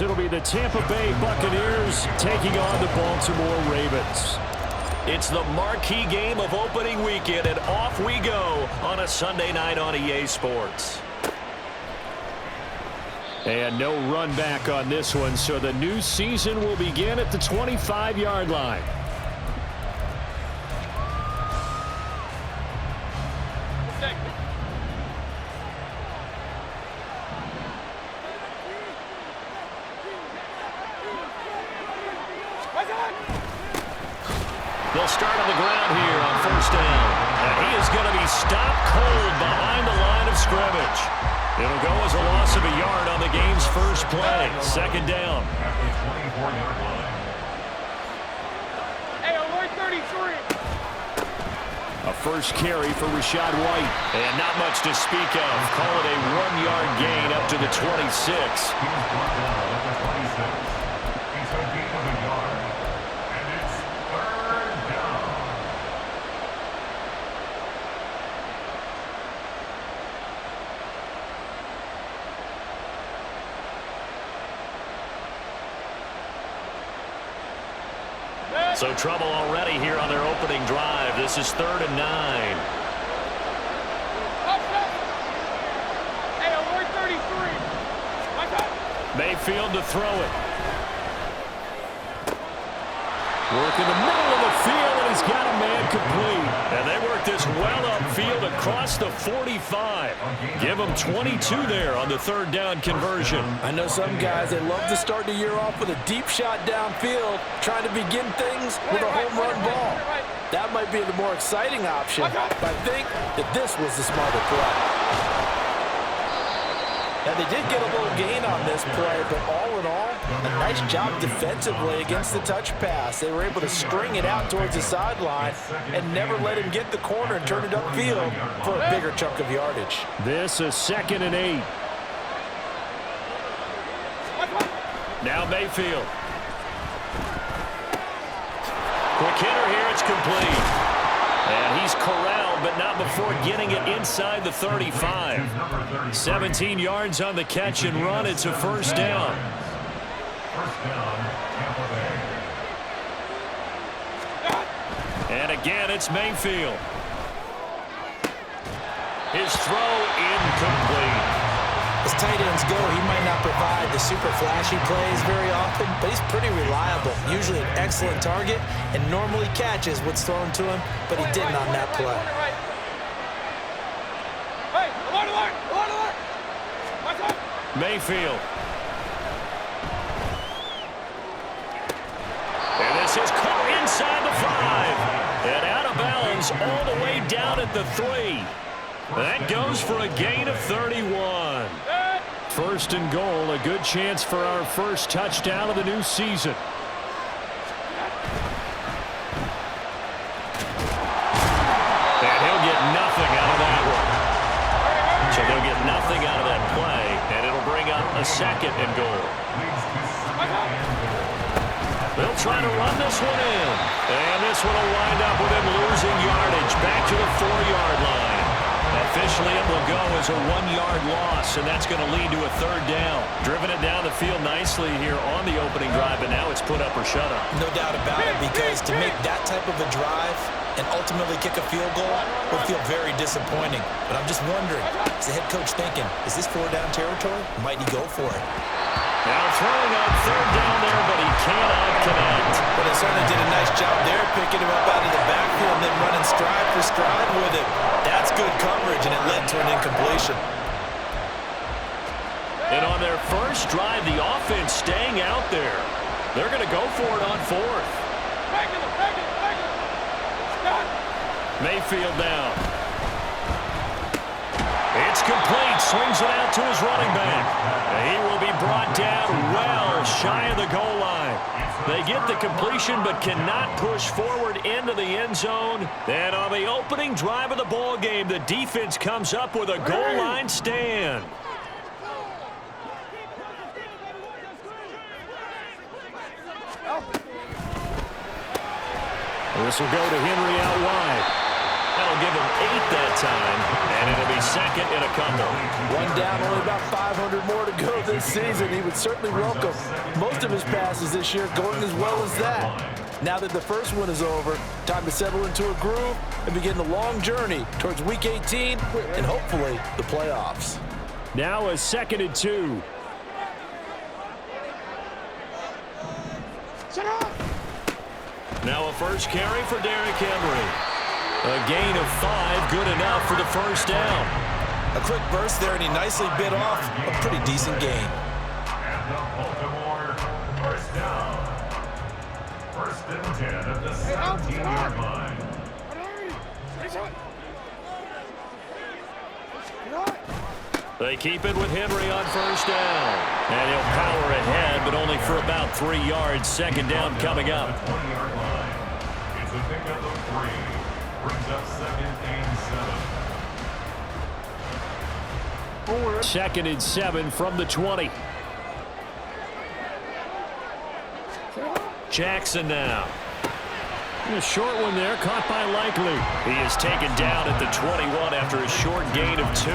It'll be the Tampa Bay Buccaneers taking on the Baltimore Ravens. It's the marquee game of opening weekend, and off we go on a Sunday night on EA Sports. And no run back on this one, so the new season will begin at the 25-yard line. They'll start on the ground here on first down. And he is going to be stopped cold behind the line of scrimmage. It'll go as a loss of a yard on the game's first play. Second down. Hey, alert 33. A first carry for Rashad White. And not much to speak of. Call it a 1-yard gain up to the 26. So trouble already here on their opening drive. This is 3rd and 9. Hey, alert 33. Mayfield to throw it. Work in the middle of the field, and he's got a man complete. And they work this well upfield across the 45. Give them 22 there on the 3rd down conversion. I know some guys, they love to start the year off with a deep shot downfield, trying to begin things with a home run ball. That might be the more exciting option, but I think that this was the smarter play. Now, they did get a little gain on this play, but all in all, a nice job defensively against the touch pass. They were able to string it out towards the sideline and never let him get the corner and turn it upfield for a bigger chunk of yardage. This is 2nd and 8. Now Mayfield. Quick hitter here, it's complete. And he's corralled, but not before getting it inside the 35. 17 yards on the catch and run. It's a first down. And again, it's Mayfield. His throw incomplete. As tight ends go, he might not provide the super flashy plays very often, but he's pretty reliable. Usually an excellent target and normally catches what's thrown to him, but he didn't on that play. Hey, alert, alert, alert, alert. Watch out. Mayfield. And this is caught inside the 5. And out of bounds all the way down at the 3. That goes for a gain of 31. 1st and goal, a good chance for our first touchdown of the new season. And he'll get nothing out of that one. So they'll get nothing out of that play, and it'll bring up a 2nd and goal. They'll try to run this one in. And this one will wind up with him losing yardage back to the 4-yard line. Officially, it will go as a 1-yard loss, and that's going to lead to a 3rd down. Driven it down the field nicely here on the opening drive, but now it's put up or shut up. No doubt about it, because to make that type of a drive and ultimately kick a field goal would feel very disappointing. But I'm just wondering, is the head coach thinking, is this 4-down territory? Might he go for it? Now throwing on 3rd down there, but he cannot connect. But they certainly did a nice job there, picking him up out of the backfield and then running stride for stride with it. That's good coverage, and it led to an incompletion. And on their first drive, the offense staying out there. They're going to go for it on 4th. Mayfield down. It's complete. Swings it out to his running back. He will be brought down well shy of the goal line. They get the completion but cannot push forward into the end zone. And on the opening drive of the ball game, the defense comes up with a goal line stand. This will go to Henry out wide. That'll give him 8 that time, and it'll be second and a couple. One down, only about 500 more to go this season. He would certainly welcome most of his passes this year going as well as that. Now that the first one is over, time to settle into a groove and begin the long journey towards Week 18 and hopefully the playoffs. Now a 2nd and 2. Now a first carry for Derrick Henry. A gain of 5, good enough for the first down. A quick burst there, and he nicely bit off a pretty decent gain. And the Baltimore first down. First and 10 at the 17-yard line. They keep it with Henry on first down. And he'll power ahead, but only for about 3 yards. Second down coming up. 20-yard line. It's a pickup of 3. Brings up 2nd and 7. 2nd and 7 from the 20. Jackson now. A short one there, caught by Likely. He is taken down at the 21 after a short gain of 2.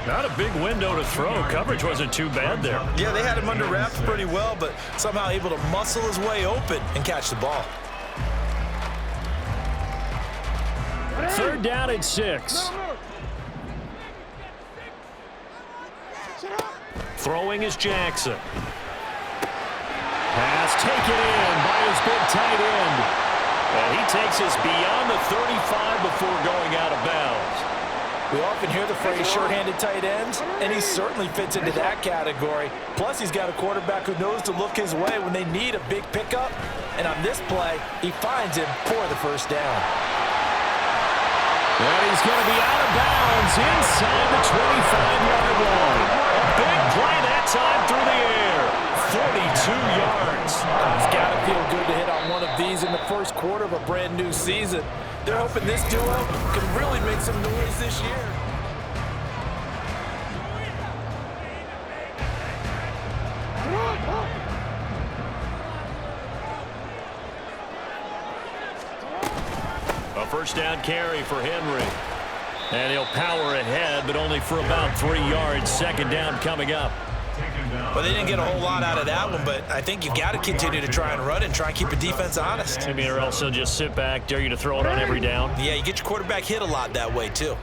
Not a big window to throw. Coverage wasn't too bad there. Yeah, they had him under wraps pretty well, but somehow able to muscle his way open and catch the ball. 3rd down and 6. Throwing is Jackson. Pass taken in by his big tight end. And he takes us beyond the 35 before going out of bounds. We often hear the phrase short-handed tight ends, and he certainly fits into that category. Plus, he's got a quarterback who knows to look his way when they need a big pickup. And on this play, he finds him for the first down. And he's going to be out of bounds inside the 25-yard line. Big play that time through the air. 42 yards. It's got to feel good to hit on one of these in the first quarter of a brand new season. They're hoping this duo can really make some noise this year. A first down carry for Henry. And he'll power ahead, but only for about 3 yards. Second down coming up. Well, they didn't get a whole lot out of that one, but I think you got to continue to try and run and try and keep the defense honest. I mean, or else they'll just sit back, dare you to throw it on every down. Yeah, you get your quarterback hit a lot that way, too.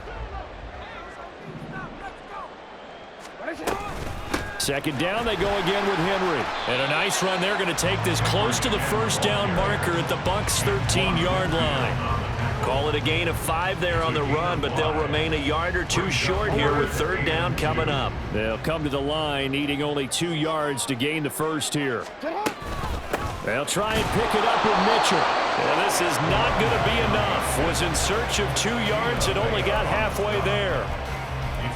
2nd down, they go again with Henry. And a nice run. They're going to take this close to the first down marker at the Bucs' 13-yard line. Call it a gain of 5 there on the run, but they'll remain a yard or 2 short here with 3rd down coming up. They'll come to the line needing only 2 yards to gain the first here. They'll try and pick it up with Mitchell. And this is not going to be enough. Was in search of 2 yards and only got halfway there.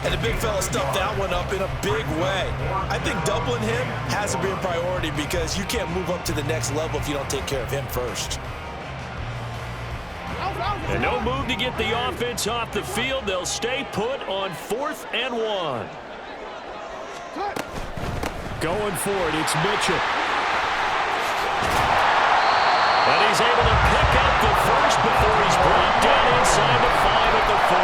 And the big fella stuffed that one up in a big way. I think doubling him has to be a priority because you can't move up to the next level if you don't take care of him first. And no move to get the offense off the field. They'll stay put on 4th and 1. Going for it, it's Mitchell. And he's able to pick up the first before he's brought down inside the 5 at the 4.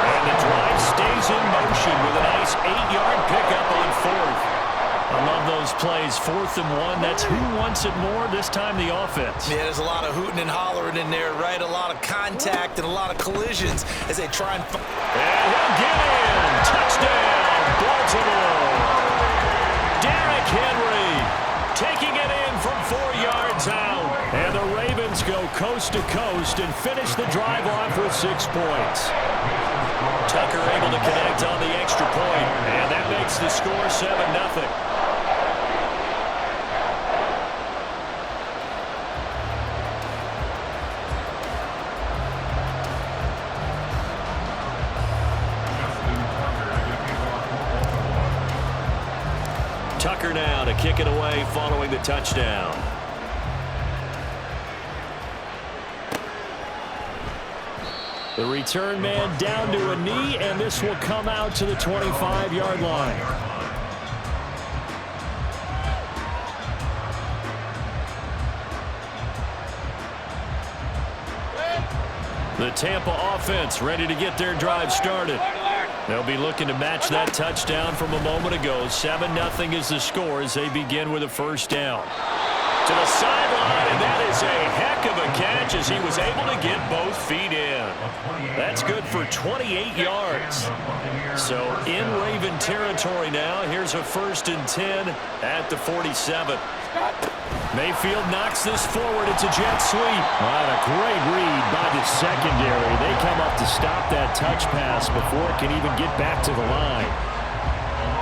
And the drive stays in motion with a nice 8-yard pickup on 4th. I love those plays. 4th and 1. That's who wants it more, this time the offense. Yeah, there's a lot of hooting and hollering in there, right? A lot of contact and a lot of collisions as they try and... And he'll get in. Touchdown, Baltimore. Derrick Henry taking it in from 4 yards out. And the Ravens go coast to coast and finish the drive off with 6 points. Tucker able to connect on the extra point, and that makes the score 7-0. Tucker now to kick it away following the touchdown. The return man down to a knee, and this will come out to the 25-yard line. The Tampa offense ready to get their drive started. They'll be looking to match that touchdown from a moment ago. 7-0 is the score as they begin with a first down. To the sideline, and that is a heck of a catch as he was able to get both feet in. That's good for 28 yards. So in Raven territory now, here's a 1st and 10 at the 47. Mayfield knocks this forward. It's a jet sweep. What a great read by the secondary. They come up to stop that touch pass before it can even get back to the line.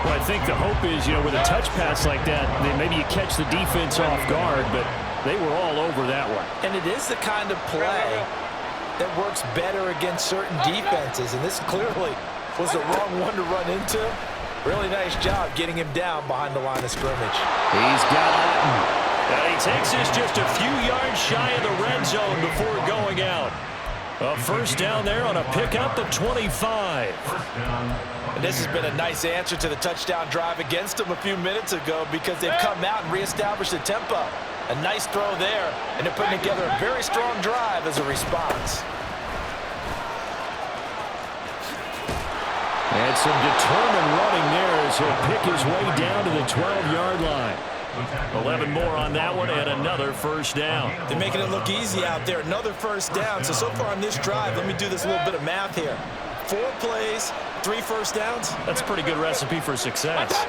Well, I think the hope is, with a touch pass like that, then maybe you catch the defense off guard, but they were all over that one. And it is the kind of play that works better against certain defenses, and this clearly was the wrong one to run into. Really nice job getting him down behind the line of scrimmage. He's got Otten. And he takes this just a few yards shy of the red zone before going out. A first down there on a pickup of 25. And this has been a nice answer to the touchdown drive against them a few minutes ago because they've come out and reestablished the tempo. A nice throw there, and they're putting together a very strong drive as a response. And some determined running there as he'll pick his way down to the 12-yard line. 11 more on that one and another first down. They're making it look easy out there. Another first down. So far on this drive, let me do this little bit of math here. 4 plays, 3 first downs. That's a pretty good recipe for success.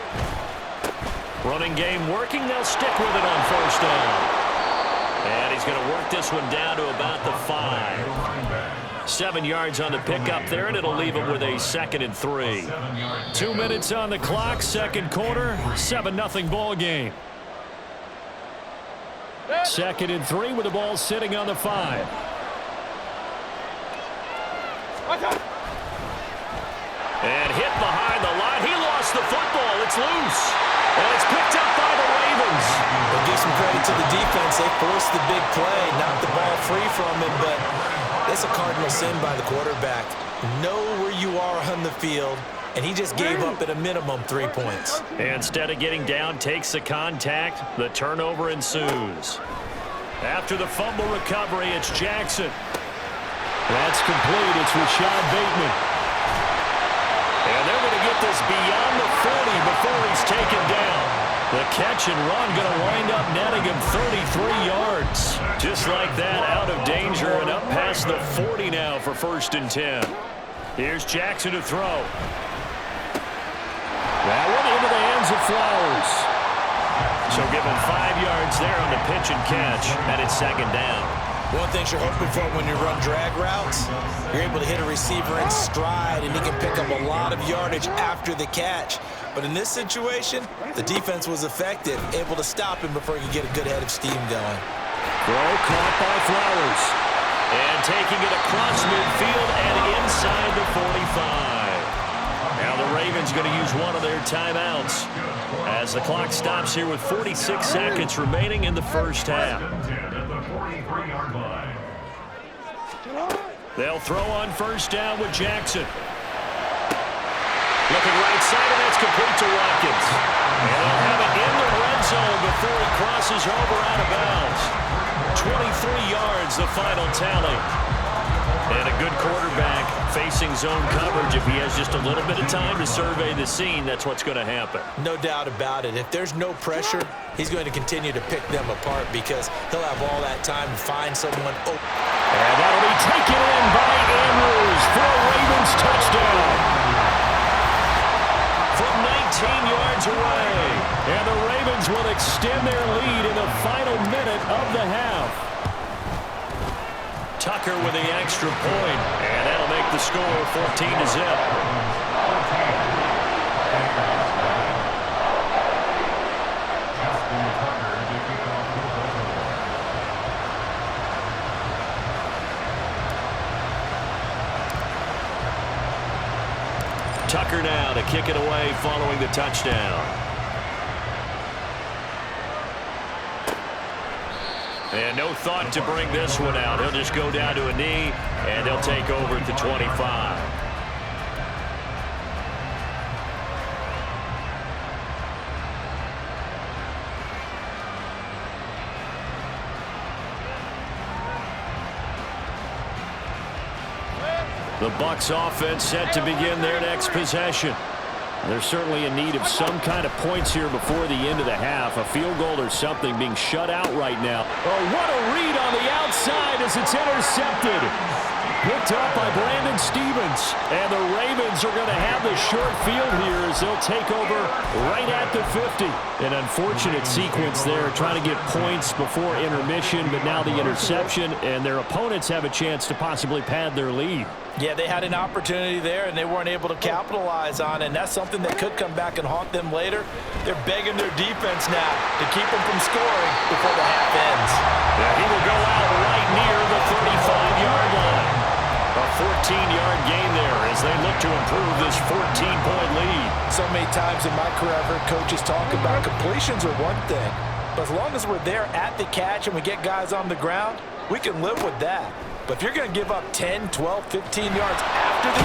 Running game working. They'll stick with it on first down. And he's going to work this one down to about the 5. 7 yards on the pickup there, and it'll leave him with a 2nd and 3. 2 minutes on the clock, second quarter, 7-0 ball game. 2nd and 3 with the ball sitting on the 5. And hit behind the line. He lost the football. It's loose. And it's picked up by the Ravens. We'll give some credit to the defense. They forced the big play, knocked the ball free from him, but it's a cardinal sin by the quarterback. Know where you are on the field, and he just gave up at a minimum 3 points. Instead of getting down, takes the contact. The turnover ensues. After the fumble recovery, it's Jackson. That's complete. It's Rashad Bateman. And they're going to get this beyond the 40 before he's taken down. The catch and run going to wind up netting him 33 yards. Just like that, out of danger and up past the 40 now for 1st and 10. Here's Jackson to throw. That one into the hands of Flowers. So give him 5 yards there on the pitch and catch, and it's 2nd down. One thing you're hoping for when you run drag routes, you're able to hit a receiver in stride, and he can pick up a lot of yardage after the catch. But in this situation, the defense was effective, able to stop him before he could get a good head of steam going. Throw caught by Flowers. And taking it across midfield and inside the 45. Now the Ravens going to use one of their timeouts as the clock stops here with 46 seconds remaining in the first half. They'll throw on first down with Jackson. Looking right side, and that's complete to Watkins. And they'll have it in the red zone before he crosses over out of bounds. 23 yards, the final tally. And a good quarterback facing zone coverage. If he has just a little bit of time to survey the scene, that's what's going to happen. No doubt about it. If there's no pressure, he's going to continue to pick them apart because he'll have all that time to find someone open. And that'll be taken in by Andrews for a Ravens touchdown. From 19 yards away. And the Ravens will extend their lead in the final minute of the half. Tucker with the extra point, and that'll make the score 14-0. Tucker now to kick it away following the touchdown. And no thought to bring this one out. He'll just go down to a knee, and he'll take over at the 25. The Bucs offense set to begin their next possession. They're certainly in need of some kind of points here before the end of the half. A field goal or something being shut out right now. Oh, what a read on the outside as it's intercepted. Picked up by Brandon Stevens. And the Ravens are going to have the short field here as they'll take over right at the 50. An unfortunate sequence there, trying to get points before intermission, but now the interception, and their opponents have a chance to possibly pad their lead. Yeah, they had an opportunity there, and they weren't able to capitalize on it, and that's something that could come back and haunt them later. They're begging their defense now to keep them from scoring before the half ends. Yeah, he will go out right near the 35-yard line. A 14-yard gain there as they look to improve this 14-point lead. So many times in my career, I've heard coaches talk about completions are one thing, but as long as we're there at the catch and we get guys on the ground, we can live with that. But if you're going to give up 10, 12, 15 yards after the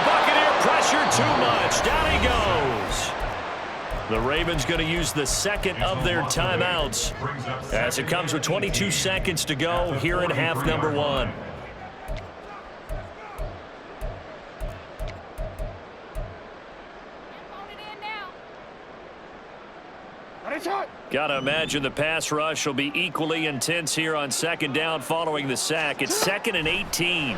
Buccaneer pressure too much. Down he goes. The Ravens going to use the second of their timeouts as it comes with 22 seconds to go here in half number 1. Got to imagine the pass rush will be equally intense here on second down following the sack. It's 2nd and 18. A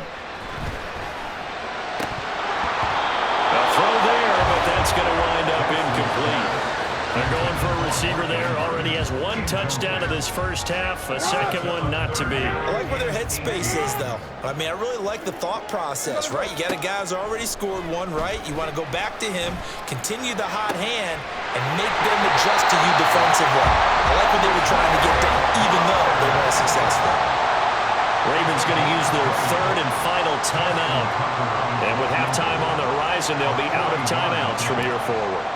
throw there, but that's going to wind up incomplete. They're going for a receiver there. Already has 1 touchdown in this first half. A second one not to be. I like where their headspace is, though. I mean, I really like the thought process, right? You got a guy who's already scored one, right? You want to go back to him, continue the hot hand, and make them adjust to you defensively. I like what they were trying to get done, even though they weren't successful. Ravens going to use their third and final timeout. And with halftime on the horizon, they'll be out of timeouts from here forward.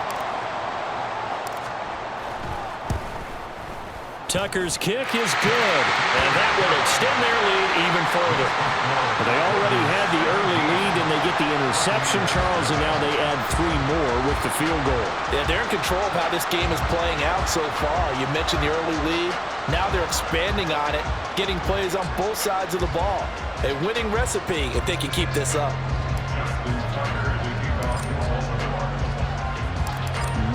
Tucker's kick is good, and that will extend their lead even further. They already had the early lead, and they get the interception, Charles, and now they add 3 more with the field goal. Yeah, they're in control of how this game is playing out so far. You mentioned the early lead. Now they're expanding on it, getting plays on both sides of the ball. A winning recipe if they can keep this up.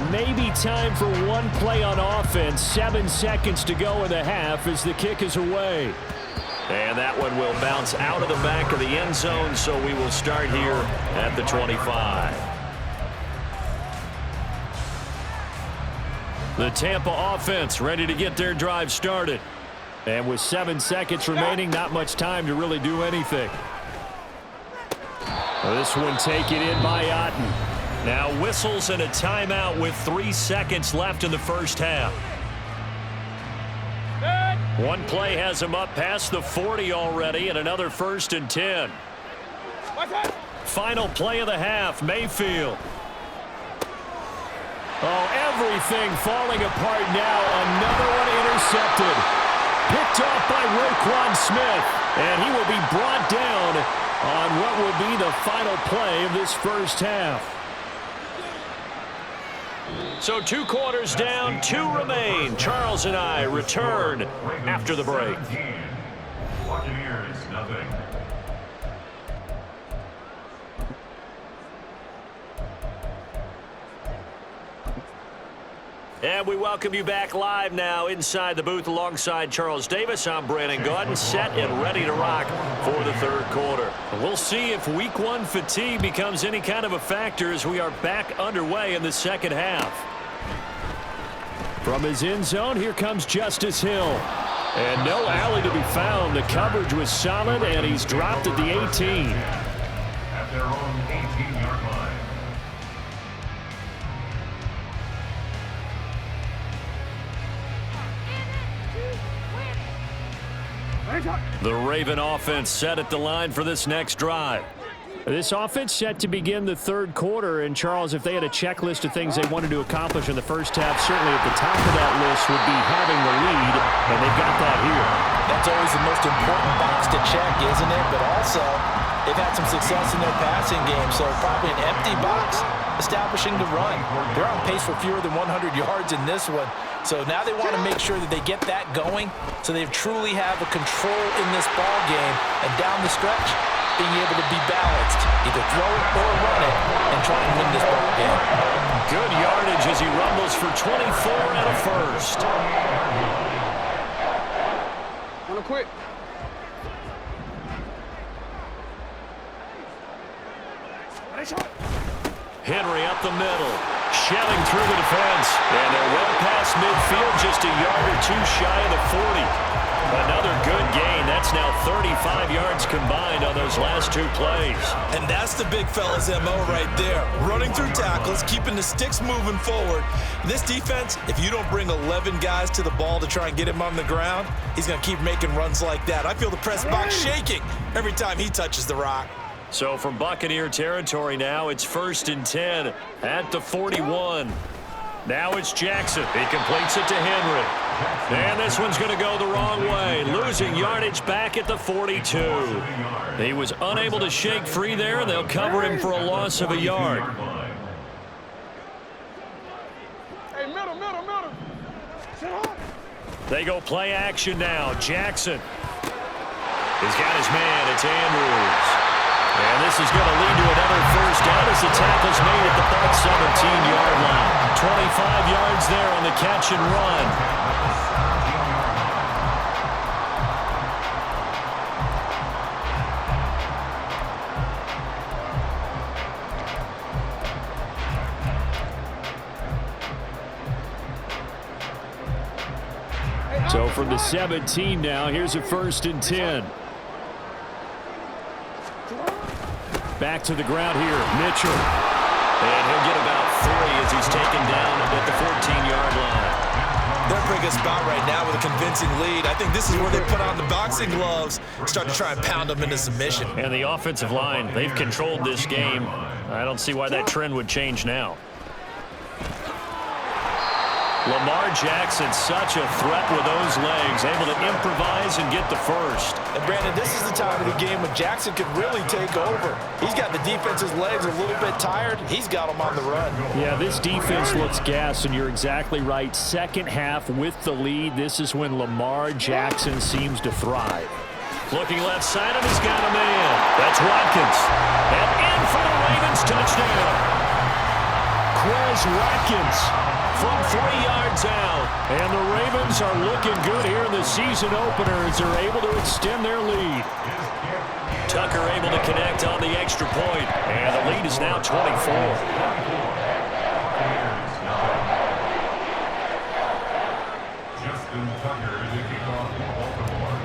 Maybe time for one play on offense. 7 seconds to go in the half as the kick is away. And that one will bounce out of the back of the end zone, so we will start here at the 25. The Tampa offense ready to get their drive started. And with 7 seconds remaining, not much time to really do anything. This one taken in by Otten. Now whistles and a timeout with 3 seconds left in the first half. One play has him up past the 40 already, and another 1st and 10. Final play of the half, Mayfield. Oh, everything falling apart now. Another one intercepted. Picked off by Roquan Smith, and he will be brought down on what will be the final play of this first half. So 2 quarters down, 2 remain. Charles and I return after the break. Buccaneers, nothing. And we welcome you back live now inside the booth alongside Charles Davis. I'm Brandon Gaudin, set and ready to rock for the 3rd quarter. We'll see if week 1 fatigue becomes any kind of a factor as we are back underway in the second half. From his end zone, here comes Justice Hill. And no alley to be found. The coverage was solid, and he's dropped at the 18. At their own 18-yard line. The Raven offense set at the line for this next drive. This offense set to begin the 3rd quarter, and Charles, if they had a checklist of things they wanted to accomplish in the first half, certainly at the top of that list would be having the lead, and they've got that here. That's always the most important box to check, isn't it? But also, they've had some success in their passing game, so probably an empty box establishing the run. They're on pace for fewer than 100 yards in this one, so now they want to make sure that they get that going so they truly have a control in this ball game, and down the stretch, being able to be balanced, either throw it or run it, and try and win this ball game. Good yardage as he rumbles for 24 and a first. Wanna quit? Henry up the middle, shelling through the defense, and they're well past midfield, just a yard or two shy of the 40. Another good gain. That's now 35 yards combined on those last two plays. And that's the big fella's MO right there. Running through tackles, keeping the sticks moving forward. This defense, if you don't bring 11 guys to the ball to try and get him on the ground, he's going to keep making runs like that. I feel the press box shaking every time he touches the rock. So from Buccaneer territory now, it's 1st and 10 at the 41. Now it's Jackson. He completes it to Henry. And this one's going to go the wrong way, losing yardage back at the 42. He was unable to shake free there, and they'll cover him for a loss of a yard. Hey, middle. Sit hard. They go play action now. Jackson. He's got his man. It's Andrews. And this is going to lead to another first down as the tackle's made at the Bucs 17-yard line. 25 yards there on the catch and run. So from the 17 now, here's a 1st and 10. Back to the ground here, Mitchell. And he'll get about 3 as he's taken down at the 14-yard line. They're in a pretty good spot right now with a convincing lead. I think this is where they put on the boxing gloves, start to try and pound them into submission. And the offensive line, they've controlled this game. I don't see why that trend would change now. Lamar Jackson, such a threat with those legs, able to improvise and get the first. And Brandon, this is the time of the game when Jackson could really take over. He's got the defense's legs a little bit tired. He's got them on the run. Yeah, this defense looks gassed, and you're exactly right. Second half with the lead, this is when Lamar Jackson seems to thrive. Looking left side, and he's got a man. That's Watkins. And in for the Ravens touchdown. Quez Watkins from 3 yards out. And the Ravens are looking good here in the season opener as they're able to extend their lead. Tucker able to connect on the extra point. And the lead is now 24. Justin Tucker to kick off Baltimore.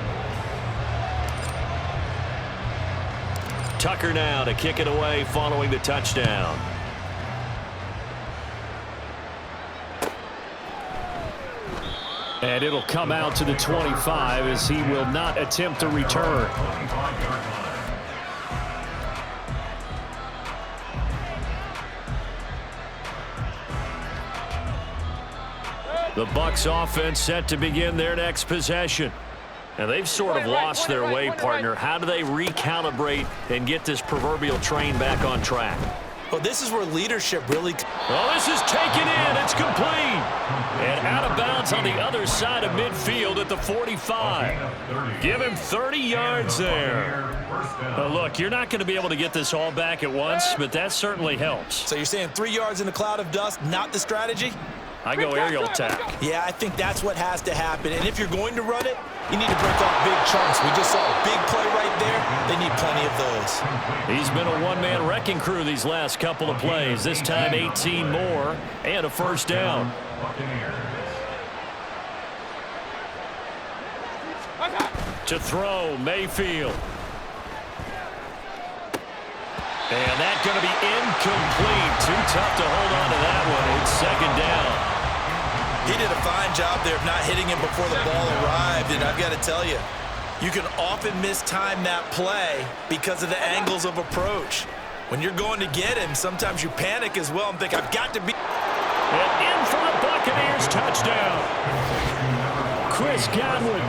Tucker now to kick it away following the touchdown. And it'll come out to the 25 as he will not attempt a return. The Bucs offense set to begin their next possession. And they've sort of lost their way, partner. How do they recalibrate and get this proverbial train back on track? Well, this is where leadership really... Oh, this is taken in. It's complete. And out of bounds on the other side of midfield at the 45. Give him 30 yards there. Look, you're not going to be able to get this all back at once, but that certainly helps. So you're saying 3 yards in a cloud of dust, not the strategy? I go aerial attack. Yeah, I think that's what has to happen. And if you're going to run it, you need to break off big chunks. We just saw a big play right there. They need plenty of those. He's been a one-man wrecking crew these last couple of plays. This time 18 more and a first down. To throw, Mayfield. And that's going to be incomplete. Too tough to hold on to that one. It's second down. He did a fine job there of not hitting him before the ball arrived. And I've got to tell you, you can often mistime that play because of the angles of approach. When you're going to get him, sometimes you panic as well and think, I've got to be... And in for the Buccaneers touchdown. Quick Chris Godwin,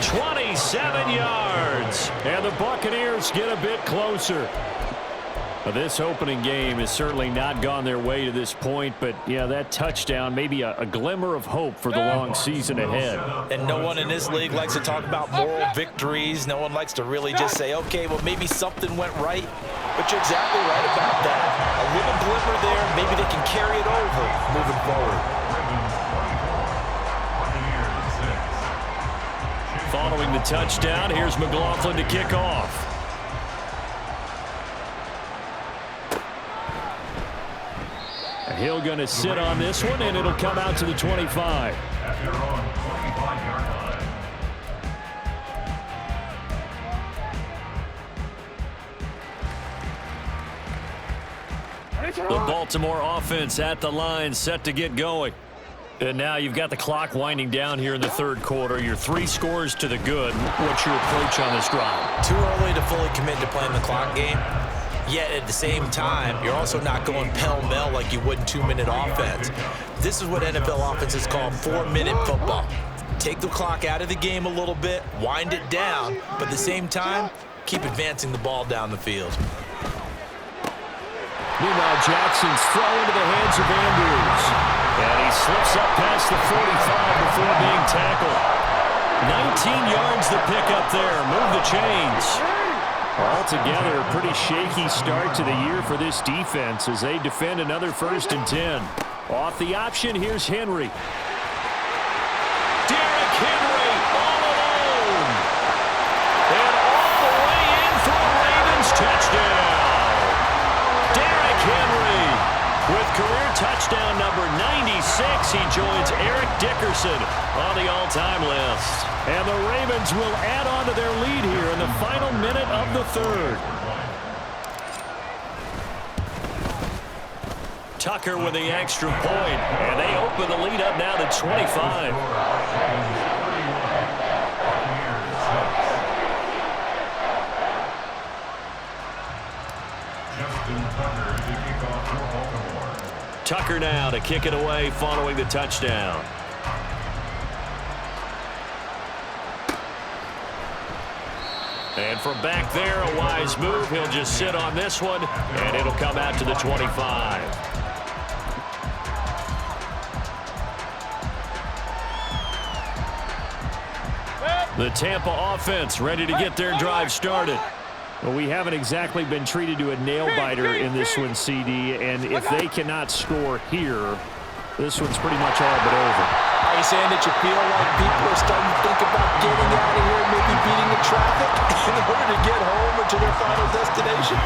27 yards. And the Buccaneers get a bit closer. Well, this opening game has certainly not gone their way to this point, but, yeah, that touchdown, maybe a glimmer of hope for the long season ahead. And no one in this league likes to talk about moral victories. No one likes to really just say, okay, well, maybe something went right. But you're exactly right about that. A little glimmer there. Maybe they can carry it over moving forward. Following the touchdown, here's McLaughlin to kick off. He'll going to sit on this one, and it'll come out to the 25. At their own 25-yard line. The Baltimore offense at the line, set to get going. And now you've got the clock winding down here in the third quarter. Your 3 scores to the good. What's your approach on this drive? Too early to fully commit to playing the clock game. Yet at the same time, you're also not going pell-mell like you would in 2-minute offense. This is what NFL offenses call 4-minute football. Take the clock out of the game a little bit, wind it down, but at the same time, keep advancing the ball down the field. Meanwhile, Jackson's throw into the hands of Andrews. And he slips up past the 45 before being tackled. 19 yards to pick up there. Move the chains. Altogether, a pretty shaky start to the year for this defense as they defend another 1st and 10. Off the option, here's Henry. Derrick Henry all alone. And all the way in for a Ravens touchdown. Derrick Henry with career touchdown number 96. He joins Eric Dickerson on the all-time list. And the Ravens will add on to their lead here in the final minute of the third. Tucker with the extra point, and they open the lead up now to 25. Tucker now to kick it away following the touchdown. And from back there, a wise move. He'll just sit on this one, and it'll come out to the 25. The Tampa offense ready to get their drive started. Well, we haven't exactly been treated to a nail-biter in this one, CD, and if they cannot score here, this one's pretty much all but over. Are you saying that you feel like people are starting to think about getting out of here, maybe beating the traffic in order to get home or to their final destination?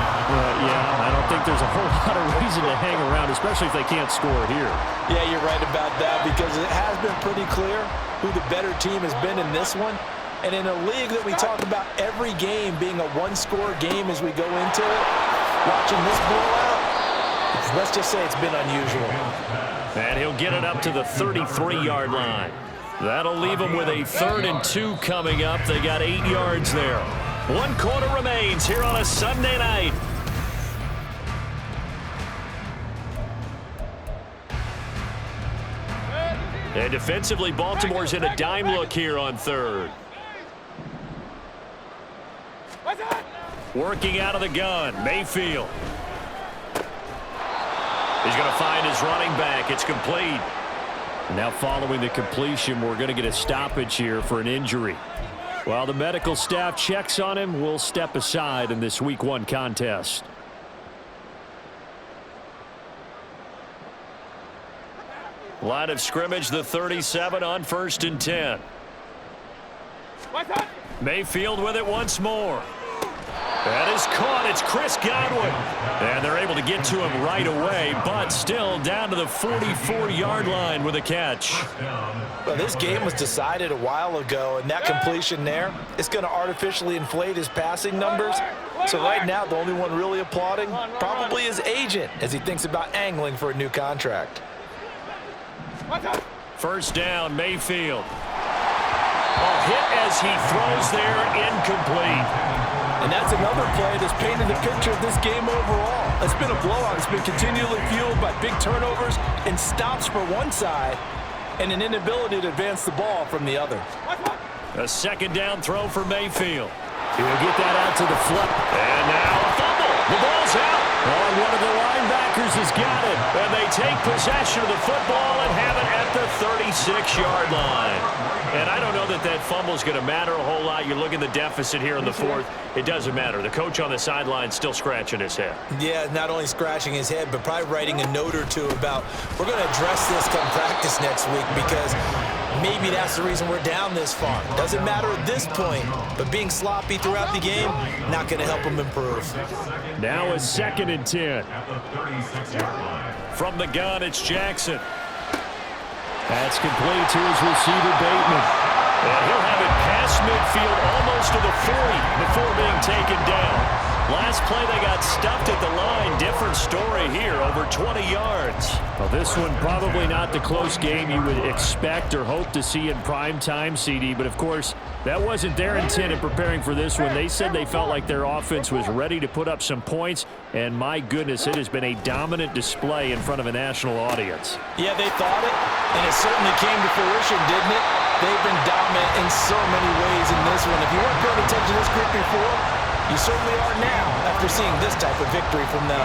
Yeah, I don't think there's a whole lot of reason to hang around, especially if they can't score here. Yeah, you're right about that because it has been pretty clear who the better team has been in this one. And in a league that we talk about every game being a one-score game as we go into it, watching this blowout, let's just say it's been unusual. And he'll get it up to the 33-yard line. That'll leave him with a 3rd and 2 coming up. They got 8 yards there. 1 quarter remains here on a Sunday night. And defensively, Baltimore's in a dime look here on 3rd. Working out of the gun, Mayfield. He's going to find his running back. It's complete. Now following the completion, we're going to get a stoppage here for an injury. While the medical staff checks on him, we'll step aside in this Week 1 contest. Line of scrimmage, the 37 on 1st and 10. Mayfield with it once more. That is caught. It's Chris Godwin. And they're able to get to him right away, but still down to the 44-yard line with a catch. Well, this game was decided a while ago, and that completion there is going to artificially inflate his passing numbers. So right now, the only one really applauding probably his agent as he thinks about angling for a new contract. First down, Mayfield. A hit as he throws there, incomplete. And that's another play that's painted the picture of this game overall. It's been a blowout. It's been continually fueled by big turnovers and stops for one side and an inability to advance the ball from the other. A second down throw for Mayfield. He'll get that out to the flat. And now a fumble. The ball's out. Oh, one of the linebackers has got it. And they take possession of the football and have it at the 36-yard line. And I don't know that that fumble is going to matter a whole lot. You look at the deficit here in the fourth. It doesn't matter. The coach on the sideline still scratching his head. Yeah, not only scratching his head, but probably writing a note or two about we're going to address this come practice next week because maybe that's the reason we're down this far. Doesn't matter at this point, but being sloppy throughout the game, not going to help him improve. Now a 2nd and 10. At the 36-yard line. From the gun, it's Jackson. That's complete to his receiver, Bateman. And he'll have it past midfield almost to the 40 before being taken down. Last play, they got stuffed at the line. Different story here, over 20 yards. Well, this one probably not the close game you would expect or hope to see in prime time, CD. But, of course, that wasn't their intent in preparing for this one. They said they felt like their offense was ready to put up some points. And, my goodness, it has been a dominant display in front of a national audience. Yeah, they thought it, and it certainly came to fruition, didn't it? They've been dominant in so many ways in this one. If you weren't paying attention to this group before, you certainly are now after seeing this type of victory from them.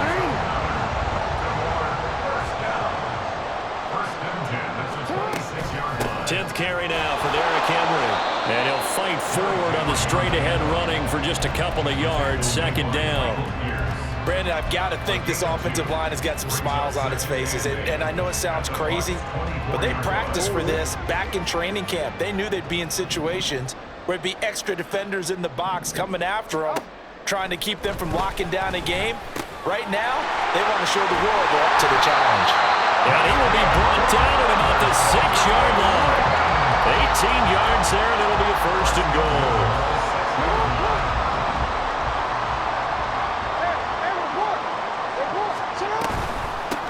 First and 10 at the 26-yard line. 10th carry now for Derrick Henry. And he'll fight forward on the straight-ahead running for just a couple of yards. 2nd down. Brandon, I've got to think this offensive line has got some smiles on its faces. And I know it sounds crazy, but they practiced for this back in training camp. They knew they'd be in situations where it'd be extra defenders in the box coming after them, trying to keep them from locking down a game. Right now, they want to show the world they're up to the challenge. And he will be brought down at about the 6-yard line. 18 yards there, and it'll be a 1st and goal.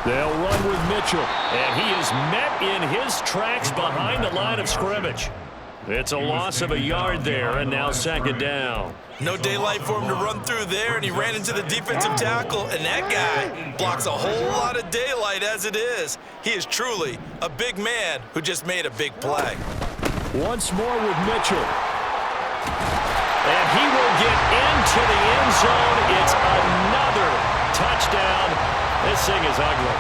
They'll run with Mitchell. And he is met in his tracks behind the line of scrimmage. It's a loss of a yard there, and now 2nd down. No daylight for him to run through there, and he ran into the defensive tackle, and that guy blocks a whole lot of daylight as it is. He is truly a big man who just made a big play. Once more with Mitchell. And he will get into the end zone. It's another touchdown. This thing is ugly.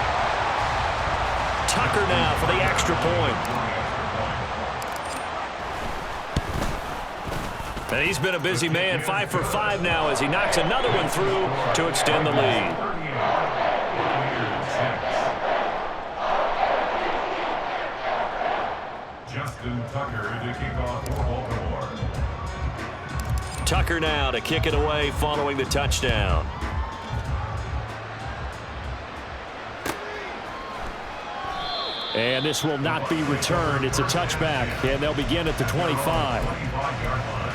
Tucker now for the extra point. And he's been a busy man, 5 for 5 now as he knocks another one through to extend the lead. Justin Tucker to kick off for Baltimore. Tucker now to kick it away following the touchdown. And this will not be returned. It's a touchback, and they'll begin at the 25. 25-yard line.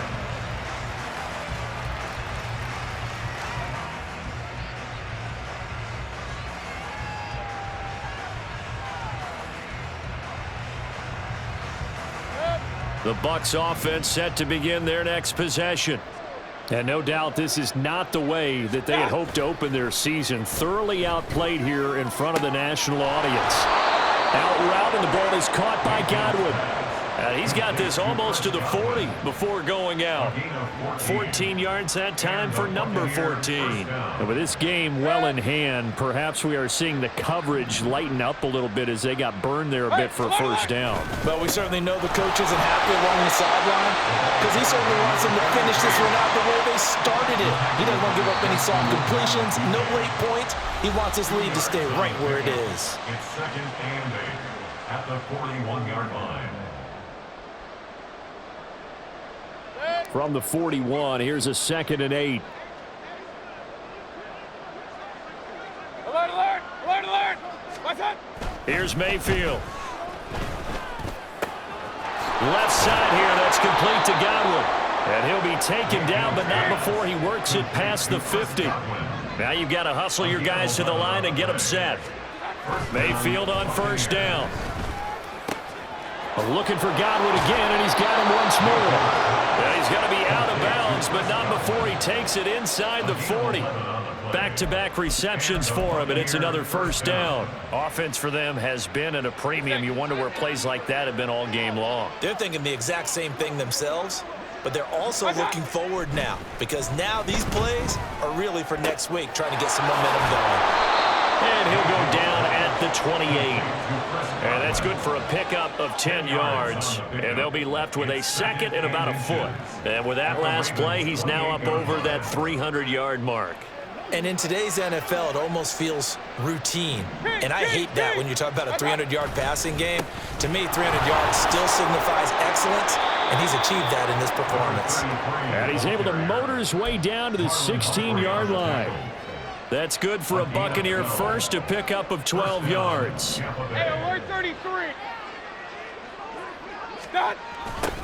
The Bucs offense set to begin their next possession. And no doubt this is not the way that they had hoped to open their season. Thoroughly outplayed here in front of the national audience. Out route, and the ball is caught by Godwin. He's got this almost to the 40 before going out. 14 yards that time for number 14. And with this game well in hand, perhaps we are seeing the coverage lighten up a little bit as they got burned there a bit for a 1st down. But we certainly know the coach isn't happy along the sideline because he certainly wants them to finish this one out the way they started it. He doesn't want to give up any soft completions, no late points. He wants his lead to stay right where it is. It's 2nd and 8 at the 41-yard line. From the 41, here's a 2nd and 8. Alert, alert! Alert, alert! What's up? Here's Mayfield. Left side here, that's complete to Godwin. And he'll be taken down, but not before he works it past the 50. Now you've got to hustle your guys to the line and get them set. Mayfield on 1st down. Looking for Godwin again, and he's got him once more. Yeah, he's got to be out of bounds, but not before he takes it inside the 40. Back-to-back receptions for him, and it's another first down. Offense for them has been at a premium. You wonder where plays like that have been all game long. They're thinking the exact same thing themselves, but they're also looking forward now because now these plays are really for next week, trying to get some momentum going. And he'll go down at the 28. And that's good for a pickup of 10 yards. And they'll be left with a second and about a foot. And with that last play, he's now up over that 300-yard mark. And in today's NFL, it almost feels routine. And I hate that when you talk about a 300-yard passing game. To me, 300 yards still signifies excellence, and he's achieved that in this performance. And he's able to motor his way down to the 16-yard line. That's good for a Buccaneer first, a pickup of 12 yards. Hey, alert 33. Stop.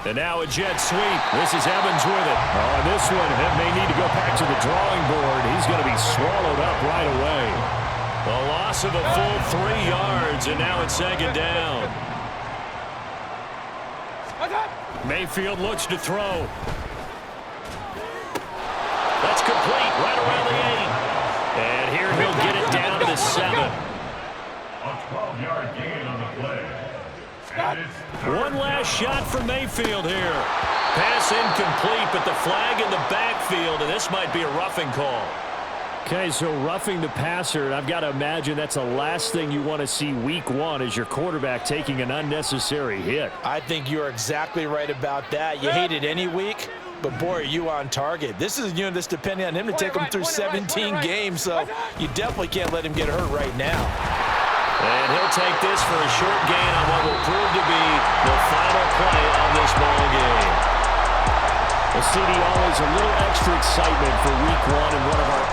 And now a jet sweep. This is Evans with it. On this one, it may need to go back to the drawing board. He's going to be swallowed up right away. A loss of a full 3 yards, and now it's second down. Mayfield looks to throw. That's complete right around the 8. And here he'll get it down to the 7. A 12-yard gain on the play. And it's One last shot for Mayfield here. Pass incomplete, but the flag in the backfield, and this might be a roughing call. Okay, so roughing the passer, and I've got to imagine that's the last thing you want to see week one is your quarterback taking an unnecessary hit. I think you're exactly right about that. You hate it any week, but boy, are you on target. This is a unit that's depending on him to take him through 17 games, so you definitely can't let him get hurt right now. And he'll take this for a short gain on what will prove to be the final play of this ball game. Well, CD, always a little extra excitement for week one and one of our